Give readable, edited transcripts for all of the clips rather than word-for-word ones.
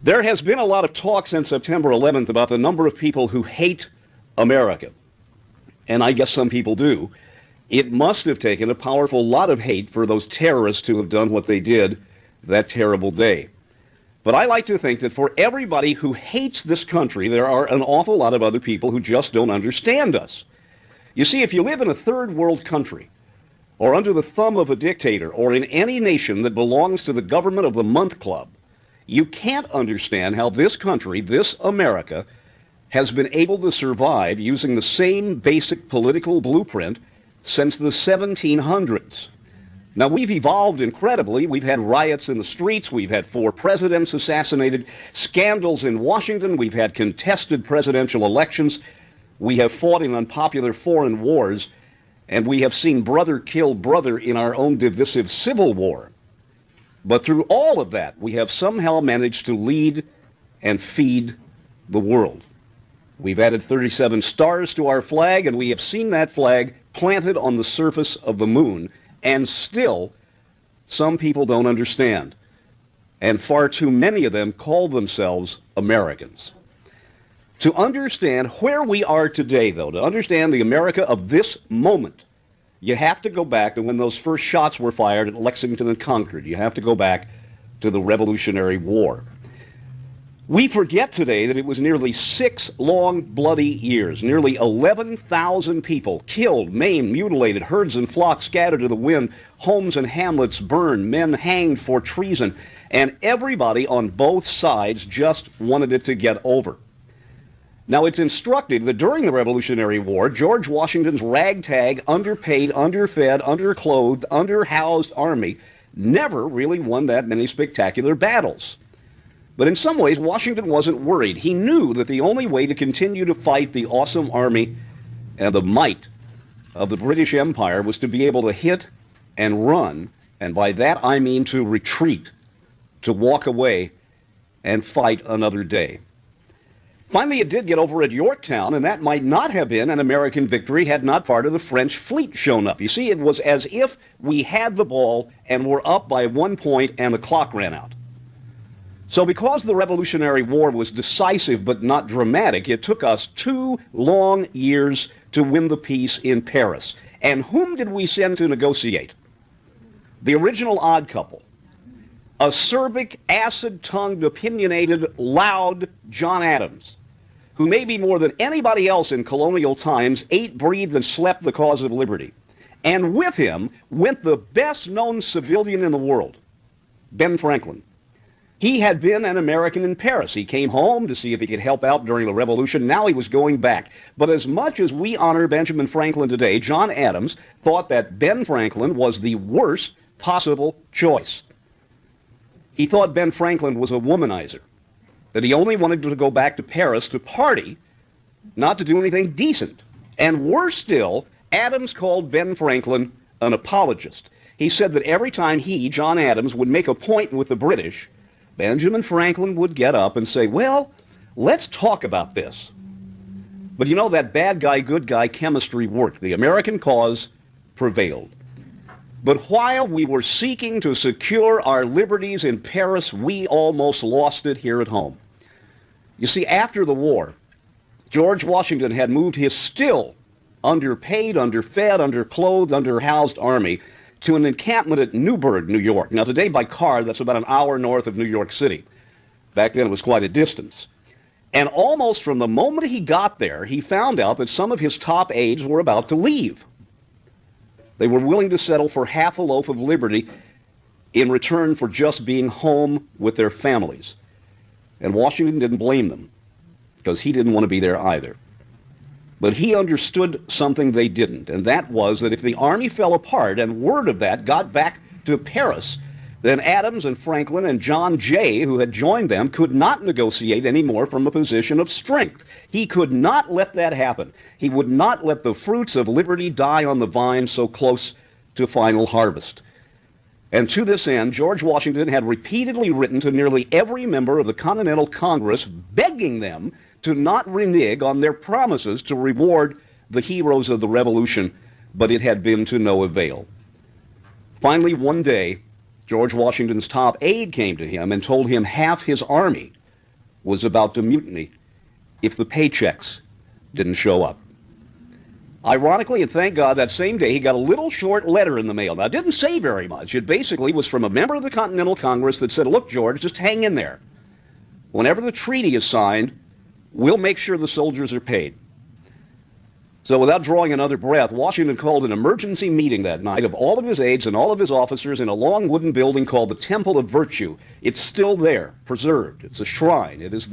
There has been a lot of talk since September 11th about the number of people who hate America. And I guess some people do. It must have taken a powerful lot of hate for those terrorists to have done what they did that terrible day. But I like to think that for everybody who hates this country, there are an awful lot of other people who just don't understand us. You see, if you live in a third world country, or under the thumb of a dictator, or in any nation that belongs to the government of the month club, you can't understand how this country, this America, has been able to survive using the same basic political blueprint since the 1700s. Now, we've evolved incredibly. We've had riots in the streets. We've had 4 presidents assassinated, scandals in Washington. We've had contested presidential elections. We have fought in unpopular foreign wars, and we have seen brother kill brother in our own divisive civil war. But through all of that, we have somehow managed to lead and feed the world. We've added 37 stars to our flag, and we have seen that flag planted on the surface of the moon, and still, some people don't understand. And far too many of them call themselves Americans. To understand where we are today, though, to understand the America of this moment, you have to go back to when those first shots were fired at Lexington and Concord. You have to go back to the Revolutionary War. We forget today that it was nearly 6 long, bloody years. Nearly 11,000 people killed, maimed, mutilated, herds and flocks scattered to the wind, homes and hamlets burned, men hanged for treason, and everybody on both sides just wanted it to get over. Now, it's instructive that during the Revolutionary War, George Washington's ragtag, underpaid, underfed, underclothed, underhoused army never really won that many spectacular battles. But in some ways, Washington wasn't worried. He knew that the only way to continue to fight the awesome army and the might of the British Empire was to be able to hit and run, and by that I mean to retreat, to walk away and fight another day. Finally, it did get over at Yorktown, and that might not have been an American victory had not part of the French fleet shown up. You see, it was as if we had the ball and were up by 1 point and the clock ran out. So because the Revolutionary War was decisive but not dramatic, it took us 2 long years to win the peace in Paris. And whom did we send to negotiate? The original odd couple. Acerbic, acid-tongued, opinionated, loud John Adams, who maybe more than anybody else in colonial times ate, breathed, and slept the cause of liberty. And with him went the best-known civilian in the world, Ben Franklin. He had been an American in Paris. He came home to see if he could help out during the Revolution. Now he was going back. But as much as we honor Benjamin Franklin today, John Adams thought that Ben Franklin was the worst possible choice. He thought Ben Franklin was a womanizer, that he only wanted to go back to Paris to party, not to do anything decent. And worse still, Adams called Ben Franklin an apologist. He said that every time he, John Adams, would make a point with the British, Benjamin Franklin would get up and say, well, let's talk about this. But you know, that bad guy, good guy chemistry worked. The American cause prevailed. But while we were seeking to secure our liberties in Paris, we almost lost it here at home. You see, after the war, George Washington had moved his still underpaid, underfed, underclothed, underhoused army to an encampment at Newberg, New York. Now, today by car, that's about an hour north of New York City. Back then, it was quite a distance. And almost from the moment he got there, he found out that some of his top aides were about to leave. They were willing to settle for half a loaf of liberty in return for just being home with their families. And Washington didn't blame them, because he didn't want to be there either. But he understood something they didn't, and that was that if the army fell apart and word of that got back to Paris, then Adams and Franklin and John Jay, who had joined them, could not negotiate anymore from a position of strength. He could not let that happen. He would not let the fruits of liberty die on the vine so close to final harvest. And to this end, George Washington had repeatedly written to nearly every member of the Continental Congress, begging them to not renege on their promises to reward the heroes of the Revolution, but it had been to no avail. Finally, one day, George Washington's top aide came to him and told him half his army was about to mutiny if the paychecks didn't show up. Ironically, and thank God, that same day he got a little short letter in the mail. Now, it didn't say very much. It basically was from a member of the Continental Congress that said, look, George, just hang in there. Whenever the treaty is signed, we'll make sure the soldiers are paid. So without drawing another breath, Washington called an emergency meeting that night of all of his aides and all of his officers in a long wooden building called the Temple of Virtue. It's still there, preserved. It's a shrine. It's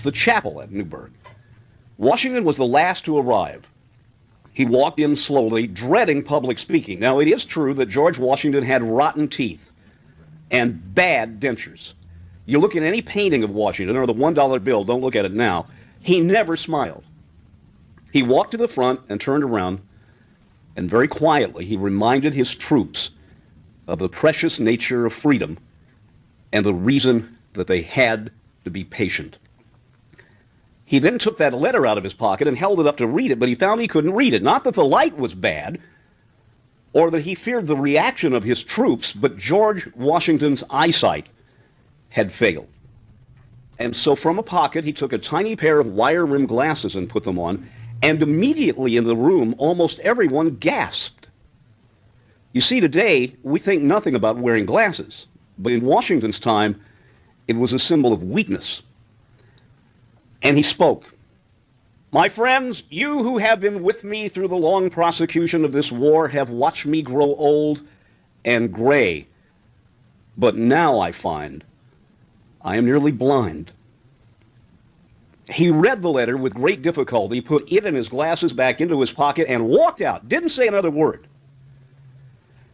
the chapel at Newberg. Washington was the last to arrive. He walked in slowly, dreading public speaking. Now, it is true that George Washington had rotten teeth and bad dentures. You look at any painting of Washington, or the $1 bill, don't look at it now, he never smiled. He walked to the front and turned around, and very quietly he reminded his troops of the precious nature of freedom and the reason that they had to be patient. He then took that letter out of his pocket and held it up to read it, but he found he couldn't read it. Not that the light was bad, or that he feared the reaction of his troops, but George Washington's eyesight had failed. And so from a pocket, he took a tiny pair of wire-rimmed glasses and put them on, and immediately in the room, almost everyone gasped. You see, today, we think nothing about wearing glasses, but in Washington's time, it was a symbol of weakness. And he spoke. My friends, you who have been with me through the long prosecution of this war have watched me grow old and gray. But now I find I am nearly blind. He read the letter with great difficulty, put it and his glasses back into his pocket, and walked out. Didn't say another word.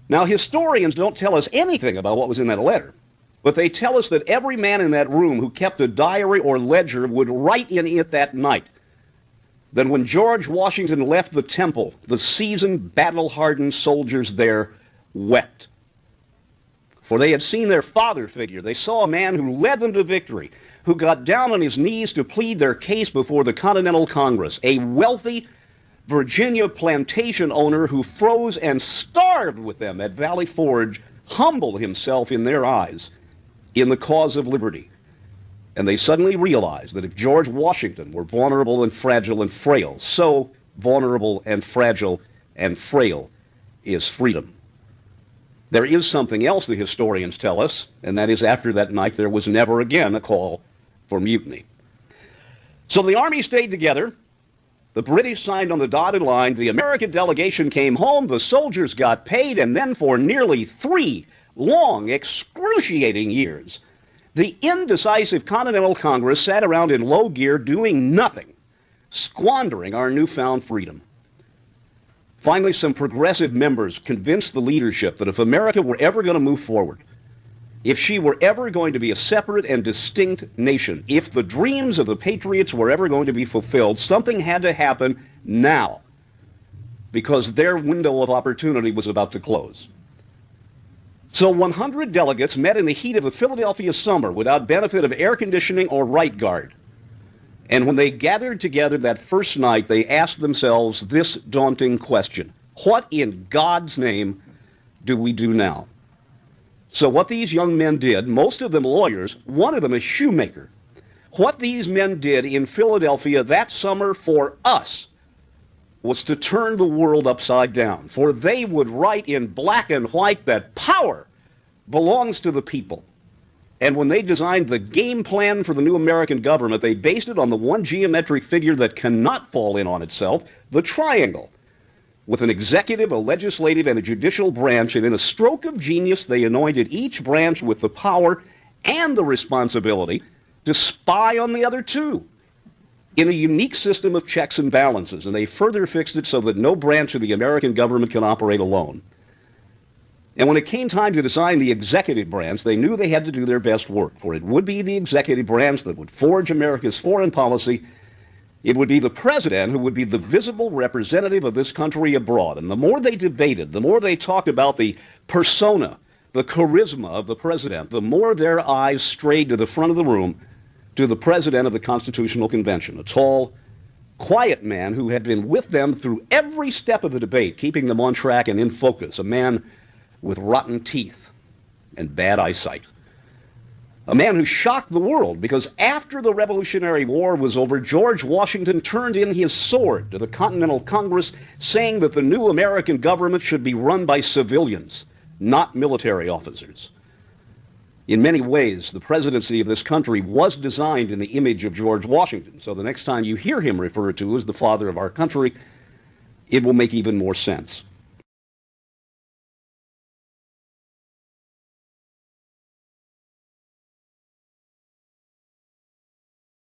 Now, historians don't tell us anything about what was in that letter. But they tell us that every man in that room who kept a diary or ledger would write in it that night that when George Washington left the temple, the seasoned, battle-hardened soldiers there wept. For they had seen their father figure. They saw a man who led them to victory, who got down on his knees to plead their case before the Continental Congress, a wealthy Virginia plantation owner who froze and starved with them at Valley Forge, humbled himself in their eyes in the cause of liberty. And they suddenly realized that if George Washington were vulnerable and fragile and frail, so vulnerable and fragile and frail is freedom. There is something else the historians tell us, and that is after that night there was never again a call for mutiny. So the army stayed together. The British signed on the dotted line. The American delegation came home. The soldiers got paid, and then for nearly 3 long, excruciating years, the indecisive Continental Congress sat around in low gear doing nothing, squandering our newfound freedom. Finally, some progressive members convinced the leadership that if America were ever going to move forward, if she were ever going to be a separate and distinct nation, if the dreams of the patriots were ever going to be fulfilled, something had to happen now, because their window of opportunity was about to close. So 100 delegates met in the heat of a Philadelphia summer without benefit of air conditioning or right guard. And when they gathered together that first night, they asked themselves this daunting question: what in God's name do we do now? So what these young men did, most of them lawyers, one of them a shoemaker, what these men did in Philadelphia that summer for us was to turn the world upside down. For they would write in black and white that power belongs to the people. And when they designed the game plan for the new American government, they based it on the one geometric figure that cannot fall in on itself, the triangle, with an executive, a legislative, and a judicial branch. And in a stroke of genius, they anointed each branch with the power and the responsibility to spy on the other two in a unique system of checks and balances. And they further fixed it so that no branch of the American government can operate alone. And when it came time to design the executive branch, they knew they had to do their best work, for it would be the executive branch that would forge America's foreign policy. It would be the president who would be the visible representative of this country abroad. And the more they debated, the more they talked about the persona, the charisma of the president, the more their eyes strayed to the front of the room, to the president of the Constitutional Convention, a tall, quiet man who had been with them through every step of the debate, keeping them on track and in focus, a man with rotten teeth and bad eyesight. A man who shocked the world because after the Revolutionary War was over, George Washington turned in his sword to the Continental Congress, saying that the new American government should be run by civilians, not military officers. In many ways, the presidency of this country was designed in the image of George Washington. So the next time you hear him referred to as the father of our country, it will make even more sense.